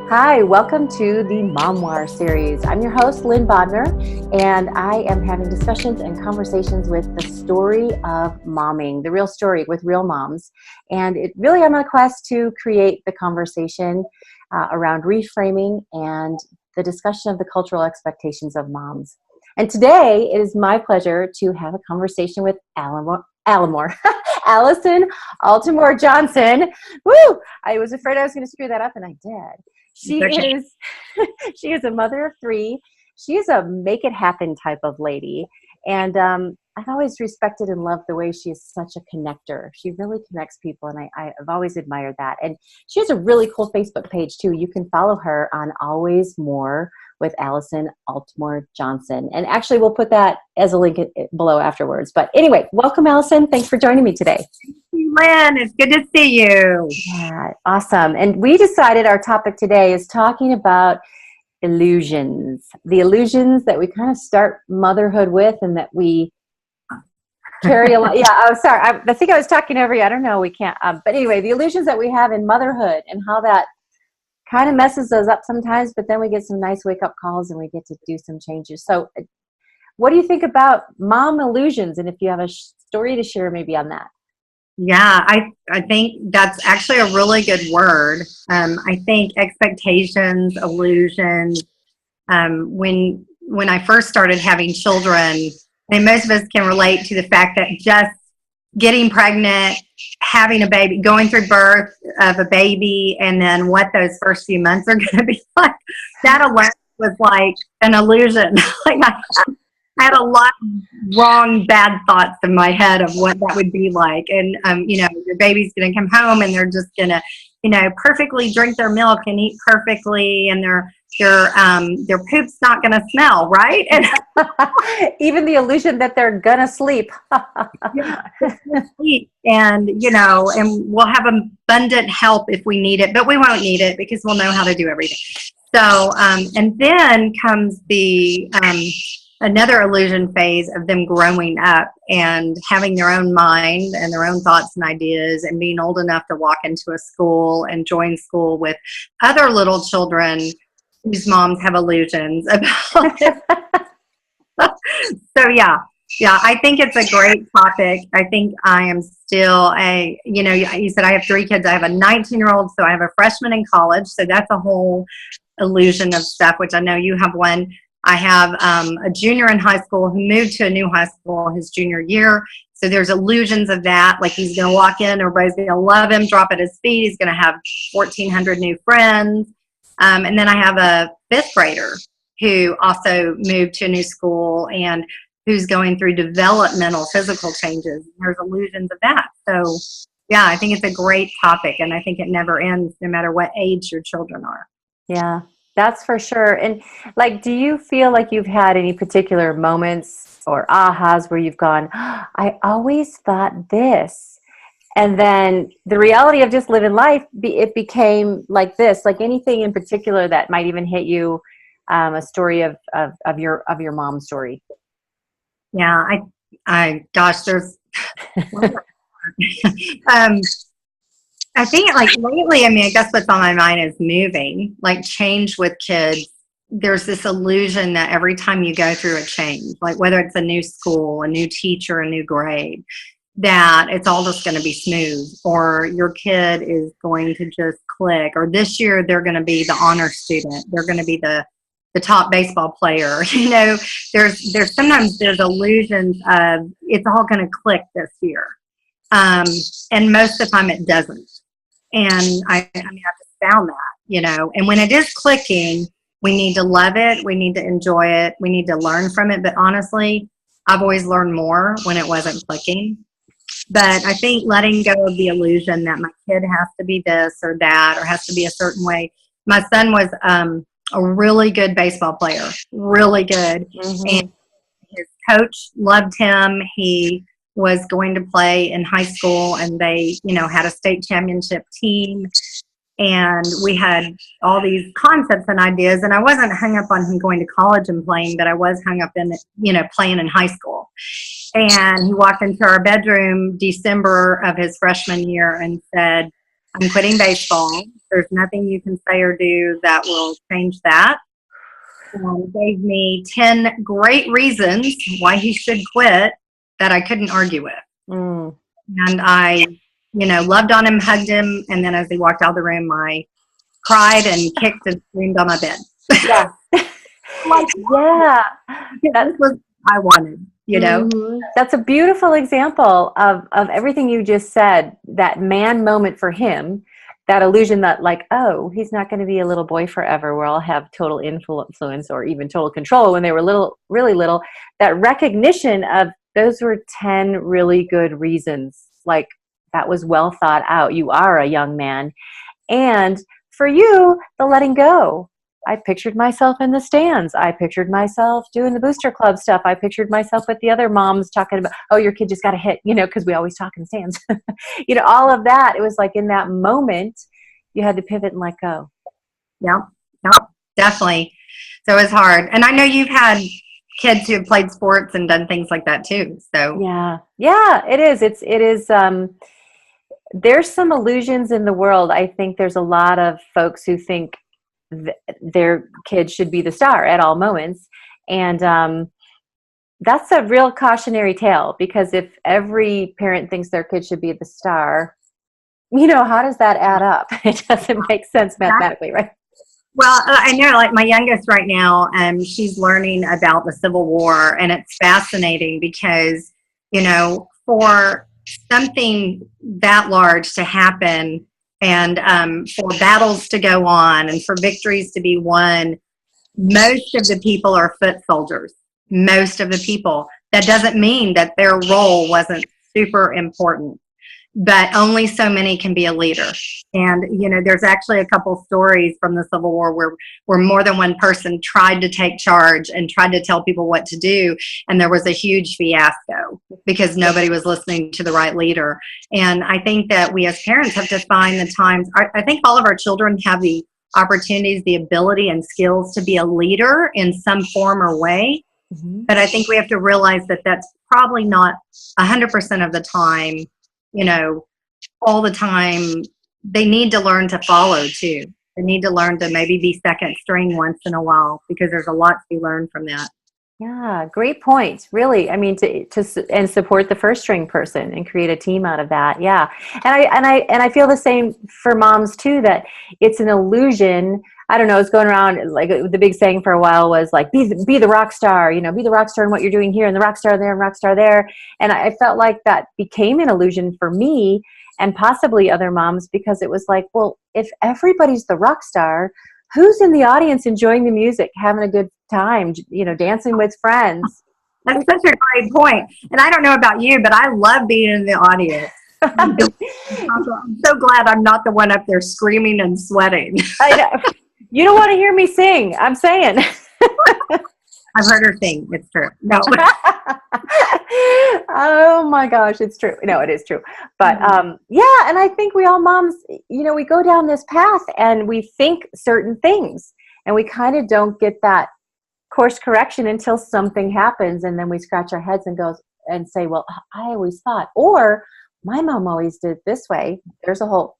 Hi, welcome to the Momwire series. I'm your host, Lynn Bodner, and I am having discussions and conversations with the story of momming, the real story with real moms. And I'm on a quest to create the conversation around reframing and the discussion of the cultural expectations of moms. And today, it is my pleasure to have a conversation with Allyson Altimore Johnson. Woo! I was afraid I was going to screw that up, and I did. She is a mother of three. She is a make it happen type of lady. And I've always respected and loved the way she is such a connector. She really connects people, and I've always admired that. And she has a really cool Facebook page, too. You can follow her on Always More with Allyson Altimore Johnson. And actually, we'll put that as a link below afterwards. But anyway, welcome, Allyson. Thanks for joining me today. Lynn, it's good to see you. Yeah, awesome. And we decided our topic today is talking about illusions, the illusions that we kind of start motherhood with and that we carry along. Yeah, oh, sorry. I think I was talking over you. I don't know. We can't. But anyway, the illusions that we have in motherhood and how that kind of messes us up sometimes, but then we get some nice wake-up calls and we get to do some changes. So what do you think about mom illusions? And if you have a story to share maybe on that. Yeah, I think that's actually a really good word. I think expectations, illusions. When I first started having children, and most of us can relate to the fact that just getting pregnant, having a baby, going through birth of a baby, and then what those first few months are going to be like, that alone was like an illusion. Like I had a lot of wrong, bad thoughts in my head of what that would be like. And, your baby's going to come home and they're just going to, perfectly drink their milk and eat perfectly. And their poop's not going to smell, right? And even the illusion that they're going to sleep. And, and we'll have abundant help if we need it, but we won't need it because we'll know how to do everything. So, and then comes the, another illusion phase of them growing up and having their own mind and their own thoughts and ideas and being old enough to walk into a school and join school with other little children whose moms have illusions about it. So yeah, I think it's a great topic. I think I am still you said I have three kids. I have a 19-year-old, so I have a freshman in college. So that's a whole illusion of stuff, which I know you have one. I have a junior in high school who moved to a new high school his junior year. So there's illusions of that. Like he's going to walk in, everybody's going to love him, drop at his feet. He's going to have 1,400 new friends. And then I have a fifth grader who also moved to a new school and who's going through developmental physical changes. There's illusions of that. So yeah, I think it's a great topic, and I think it never ends no matter what age your children are. Yeah. That's for sure. And do you feel like you've had any particular moments or ahas where you've gone, I always thought this, and then the reality of just living life, it became like this, like anything in particular that might even hit you, a story of your mom's story? Yeah, gosh, there's, I think lately, I guess what's on my mind is moving, change with kids. There's this illusion that every time you go through a change, whether it's a new school, a new teacher, a new grade, that it's all just going to be smooth, or your kid is going to just click, or this year they're going to be the honor student. They're going to be the top baseball player. There's sometimes illusions of it's all going to click this year. And most of the time it doesn't. And I've just found that, and when it is clicking, we need to love it. We need to enjoy it. We need to learn from it. But honestly, I've always learned more when it wasn't clicking. But I think letting go of the illusion that my kid has to be this or that, or has to be a certain way. My son was a really good baseball player, really good. Mm-hmm. And his coach loved him. He was going to play in high school, and they, had a state championship team, and we had all these concepts and ideas, and I wasn't hung up on him going to college and playing, but I was hung up in, playing in high school. And he walked into our bedroom December of his freshman year and said, I'm quitting baseball. There's nothing you can say or do that will change that. And gave me 10 great reasons why he should quit that I couldn't argue with. And I, loved on him, hugged him, and then as he walked out of the room, I cried and kicked and screamed on my bed. Yeah. Yeah. That's what I wanted, That's a beautiful example of everything you just said, that man moment for him, that illusion that like, oh, he's not going to be a little boy forever where I'll have total influence or even total control when they were really little. That recognition of those were 10 really good reasons. Like, that was well thought out. You are a young man. And for you, the letting go. I pictured myself in the stands. I pictured myself doing the booster club stuff. I pictured myself with the other moms talking about, oh, your kid just got a hit, because we always talk in the stands. All of that. It was like in that moment, you had to pivot and let go. Yeah, definitely. So it was hard. And I know you've had kids who have played sports and done things like that too. So yeah, it is. It is. There's some illusions in the world. I think there's a lot of folks who think their kid should be the star at all moments. And that's a real cautionary tale, because if every parent thinks their kid should be the star, how does that add up? It doesn't make sense mathematically, right? Well, I know, like my youngest right now, she's learning about the Civil War, and it's fascinating because, for something that large to happen, and for battles to go on and for victories to be won, most of the people are foot soldiers. Most of the people. That doesn't mean that their role wasn't super important, but only so many can be a leader. And, there's actually a couple stories from the Civil War where more than one person tried to take charge and tried to tell people what to do. And there was a huge fiasco because nobody was listening to the right leader. And I think that we as parents have to find the times. I think all of our children have the opportunities, the ability and skills to be a leader in some form or way. Mm-hmm. But I think we have to realize that that's probably not 100% of the time, all the time. They need to learn to follow too. They need to learn to maybe be second string once in a while, because there's a lot to be learned from that. Yeah, great point. Really, I mean, to support the first string person and create a team out of that. Yeah, and I feel the same for moms too. That it's an illusion. I don't know. It's going around like the big saying for a while was like, be the rock star. Be the rock star in what you're doing here, and the rock star there, and rock star there. And I felt like that became an illusion for me and possibly other moms, because it was like, well, if everybody's the rock star, who's in the audience enjoying the music, having a good time, dancing with friends? That's such a great point. And I don't know about you, but I love being in the audience. I'm so glad I'm not the one up there screaming and sweating. I know. You don't want to hear me sing. I'm saying. I've heard her sing. It's true. No. Oh my gosh, it's true. No, it is true. But yeah, and I think we all moms, we go down this path and we think certain things, and we kind of don't get that course correction until something happens, and then we scratch our heads and say, well, I always thought, or my mom always did it this way. There's a whole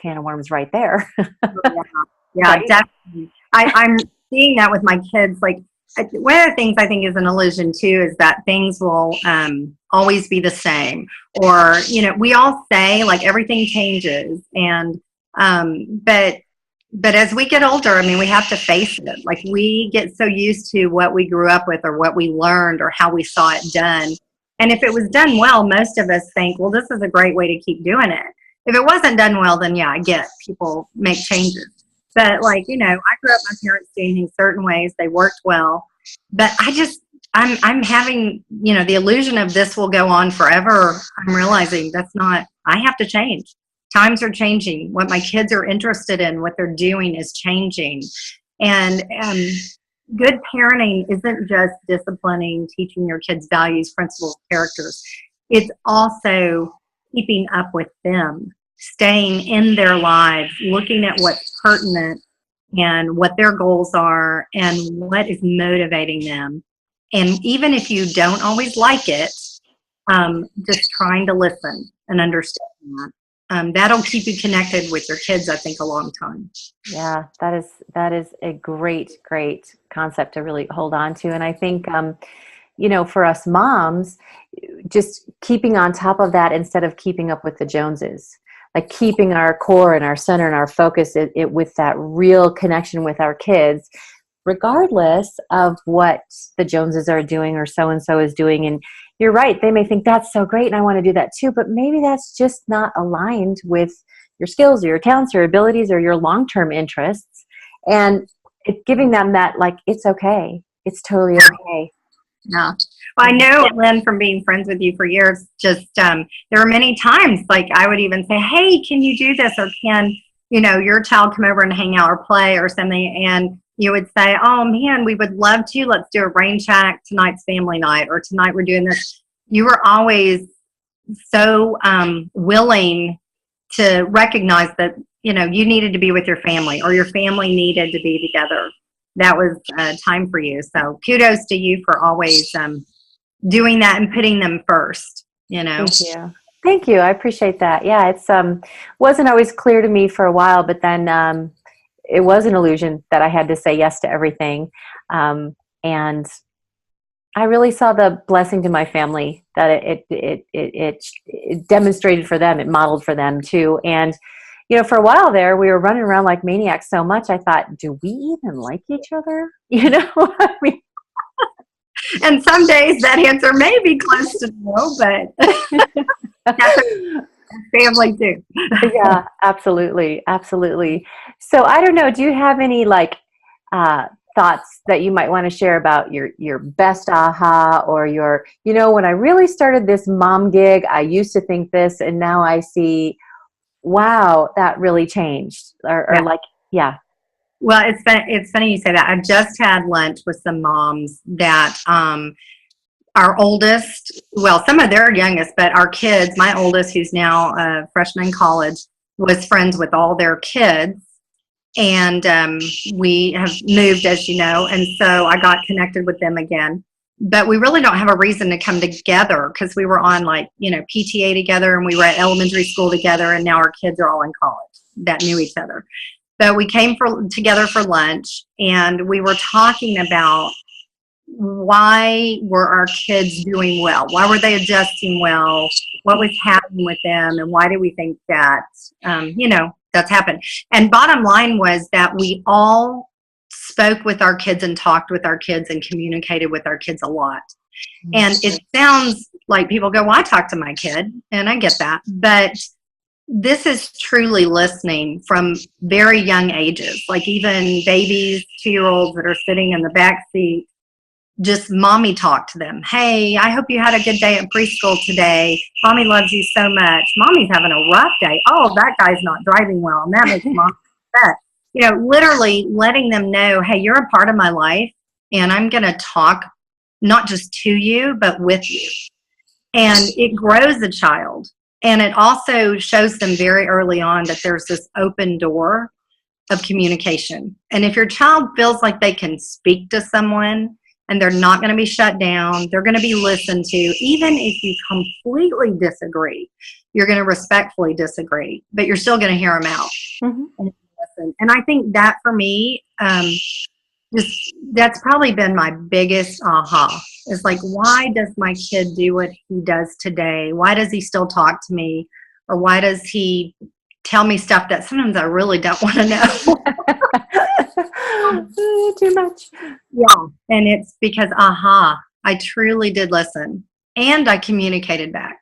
can of worms right there. Yeah, right? Definitely. I'm seeing that with my kids. Like, one of the things I think is an illusion too is that things will always be the same, or we all say like everything changes, and but as we get older, I mean, we have to face it. Like, we get so used to what we grew up with or what we learned or how we saw it done, and if it was done well, most of us think, well, this is a great way to keep doing it. If it wasn't done well, then yeah, I get people make changes. But like, I grew up my parents doing things certain ways. They worked well. But I'm having, the illusion of this will go on forever. I'm realizing that's not, I have to change. Times are changing. What my kids are interested in, what they're doing is changing. And good parenting isn't just disciplining, teaching your kids values, principles, characters. It's also keeping up with them, staying in their lives, looking at what's pertinent and what their goals are and what is motivating them. And even if you don't always like it, just trying to listen and understand that. that'll keep you connected with your kids, I think, a long time. Yeah, that is a great concept to really hold on to. And I think, for us moms, just keeping on top of that instead of keeping up with the Joneses, like keeping our core and our center and our focus with that real connection with our kids, regardless of what the Joneses are doing or so-and-so is doing. And you're right, they may think that's so great and I want to do that too, but maybe that's just not aligned with your skills or your talents or abilities or your long-term interests. And giving them that, like, it's okay. It's totally okay. Yeah. Well, I know, Lynn, from being friends with you for years, just there are many times, like, I would even say, hey, can you do this? Or can, your child come over and hang out or play or something? And you would say, oh, man, we would love to. Let's do a rain check. Tonight's family night, or tonight we're doing this. You were always so willing to recognize that, you needed to be with your family or your family needed to be together. That was time for you. So kudos to you for always doing that and putting them first, Thank you. I appreciate that. Yeah, it's wasn't always clear to me for a while, but then it was an illusion that I had to say yes to everything. And I really saw the blessing to my family that it demonstrated for them. It modeled for them too. And, for a while there, we were running around like maniacs so much. I thought, do we even like each other? I mean, and some days that answer may be close to no, but that's a family too. Yeah, absolutely. Absolutely. So I don't know, do you have any thoughts that you might want to share about your best aha or your, when I really started this mom gig, I used to think this and now I see, wow, that really changed yeah. Well, it's funny you say that. I just had lunch with some moms that our oldest, well, some of their youngest, but our kids, my oldest, who's now a freshman in college, was friends with all their kids. And we have moved, as you know, and so I got connected with them again. But we really don't have a reason to come together because we were on PTA together and we were at elementary school together, and now our kids are all in college that knew each other. But we came together for lunch and we were talking about why were our kids doing well? Why were they adjusting well? What was happening with them? And why do we think that, that's happened? And bottom line was that we all spoke with our kids and talked with our kids and communicated with our kids a lot. And it sounds like people go, well, I talk to my kid, and I get that. But this is truly listening from very young ages, like even babies, 2-year-olds that are sitting in the back seat, just mommy talk to them. Hey, I hope you had a good day at preschool today. Mommy loves you so much. Mommy's having a rough day. Oh, that guy's not driving well, and that makes mom upset. Literally letting them know, hey, you're a part of my life, and I'm going to talk not just to you, but with you. And it grows the child. And it also shows them very early on that there's this open door of communication. And if your child feels like they can speak to someone and they're not going to be shut down, they're going to be listened to, even if you completely disagree, you're going to respectfully disagree, but you're still going to hear them out. Mm-hmm. And I think that for me, that's probably been my biggest aha. Is like, why does my kid do what he does today? Why does he still talk to me? Or why does he tell me stuff that sometimes I really don't want to know? Too much. Yeah. And it's because, I truly did listen. And I communicated back,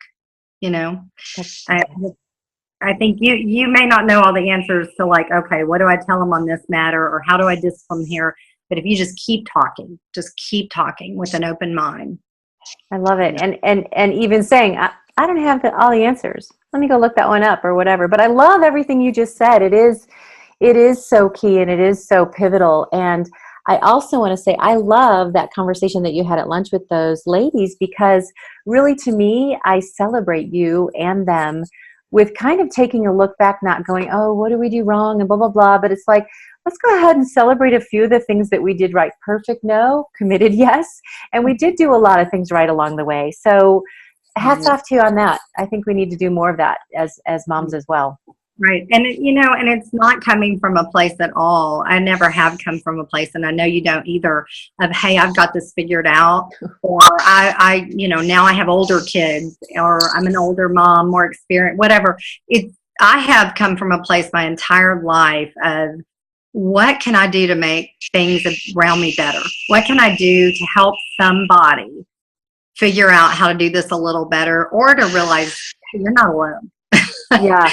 I think you may not know all the answers to okay, what do I tell them on this matter? Or how do I discipline here? But if you just keep talking with an open mind. I love it. And even saying, I don't have all the answers. Let me go look that one up or whatever. But I love everything you just said. It is so key and it is so pivotal. And I also want to say, I love that conversation that you had at lunch with those ladies, because really to me, I celebrate you and them with kind of taking a look back, not going, oh, what did we do wrong and blah, blah, blah. But it's like, let's go ahead and celebrate a few of the things that we did right. Perfect, no. Committed, yes. And we did do a lot of things right along the way. So hats off to you on that. I think we need to do more of that as moms as well. Right. And, and it's not coming from a place at all. I never have come from a place, and I know you don't either, of, hey, I've got this figured out, or I now I have older kids, or I'm an older mom, more experienced, whatever. I have come from a place my entire life of, what can I do to make things around me better? What can I do to help somebody figure out how to do this a little better, or to realize, hey, you're not alone. Yeah.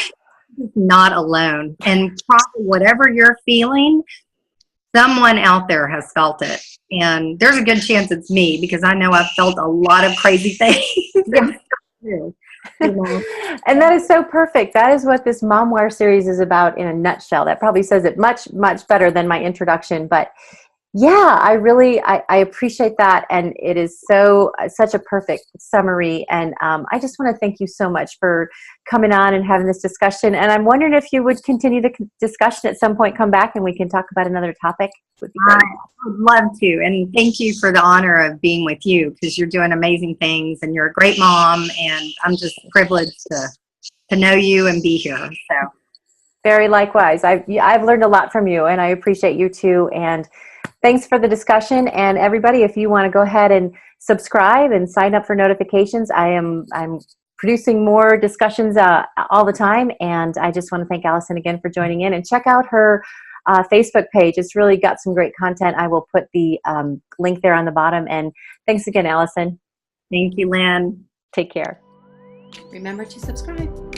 Not alone. And probably whatever you're feeling, someone out there has felt it. And there's a good chance it's me, because I know I've felt a lot of crazy things. Yeah. And that is so perfect. That is what this Momware series is about in a nutshell. That probably says it much, much better than my introduction. But yeah, I appreciate that. And it is such a perfect summary. And I just want to thank you so much for coming on and having this discussion. And I'm wondering if you would continue the discussion at some point, come back and we can talk about another topic. Would be great. I would love to. And thank you for the honor of being with you, because you're doing amazing things and you're a great mom. And I'm just privileged to know you and be here. So very likewise. I've learned a lot from you, and I appreciate you too. And thanks for the discussion. And everybody, if you want to go ahead and subscribe and sign up for notifications, I'm producing more discussions all the time. And I just want to thank Allyson again for joining in, and check out her Facebook page. It's really got some great content. I will put the link there on the bottom. And thanks again, Allyson. Thank you, Lynn. Take care. Remember to subscribe.